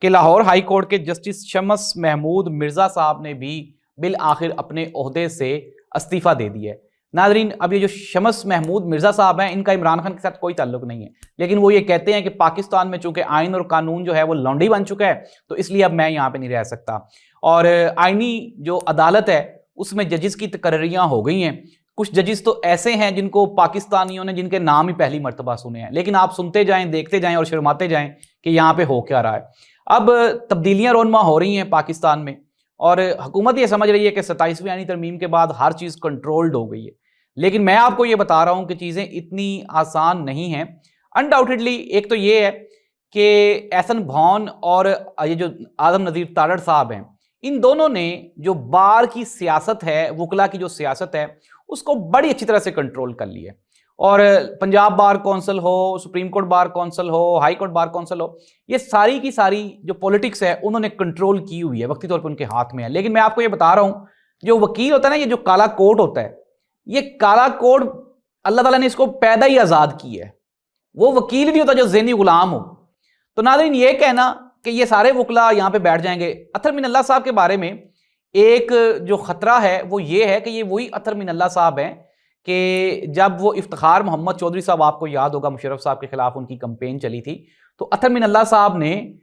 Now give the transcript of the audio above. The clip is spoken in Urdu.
کہ لاہور ہائی کورٹ کے جسٹس شمس محمود مرزا صاحب نے بھی بالآخر اپنے عہدے سے استعفیٰ دے دیا ہے۔ ناظرین، اب یہ جو شمس محمود مرزا صاحب ہیں، ان کا عمران خان کے ساتھ کوئی تعلق نہیں ہے، لیکن وہ یہ کہتے ہیں کہ پاکستان میں چونکہ آئین اور قانون جو ہے وہ لونڈی بن چکا ہے، تو اس لیے اب میں یہاں پہ نہیں رہ سکتا۔ اور آئینی جو عدالت ہے اس میں ججز کی تقرریاں ہو گئی ہیں۔ کچھ ججز تو ایسے ہیں جن کو پاکستانیوں نے جن کے نام ہی پہلی مرتبہ سنے ہیں، لیکن آپ سنتے جائیں، دیکھتے جائیں اور شرماتے جائیں کہ یہاں پہ ہو کیا رہا ہے۔ اب تبدیلیاں رونما ہو رہی ہیں پاکستان میں، اور حکومت یہ سمجھ رہی ہے کہ 27ویں آئینی ترمیم کے بعد ہر چیز کنٹرولڈ ہو گئی ہے، لیکن میں آپ کو یہ بتا رہا ہوں کہ چیزیں اتنی آسان نہیں ہیں۔ انڈاؤٹڈلی ایک تو یہ ہے کہ احسن بھون اور یہ جو اعظم نذیر تارڑ صاحب ہیں، ان دونوں نے جو بار کی سیاست ہے، وکلا کی جو سیاست ہے، اس کو بڑی اچھی طرح سے کنٹرول کر لی ہے۔ اور پنجاب بار کونسل ہو، سپریم کورٹ بار کونسل ہو، ہائی کورٹ بار کونسل ہو، یہ ساری کی ساری جو پولیٹکس ہے انہوں نے کنٹرول کی ہوئی ہے، وقتی طور پہ ان کے ہاتھ میں ہے۔ لیکن میں آپ کو یہ بتا رہا ہوں، جو وکیل ہوتا ہے نا، یہ جو کالا کوٹ ہوتا ہے، یہ کالا کوٹ اللہ تعالیٰ نے اس کو پیدا ہی آزاد کی ہے، وہ وکیل نہیں ہوتا جو ذہنی غلام ہو۔ تو ناظرین، یہ کہنا کہ یہ سارے وکلا یہاں پہ بیٹھ جائیں گے، اطہر من اللہ صاحب کے بارے میں ایک جو خطرہ ہے وہ یہ ہے کہ یہ وہی اطہر من اللہ صاحب ہیں کہ جب وہ افتخار محمد چودھری صاحب، آپ کو یاد ہوگا مشرف صاحب کے خلاف ان کی کمپین چلی تھی، تو اطہر من اللہ صاحب نے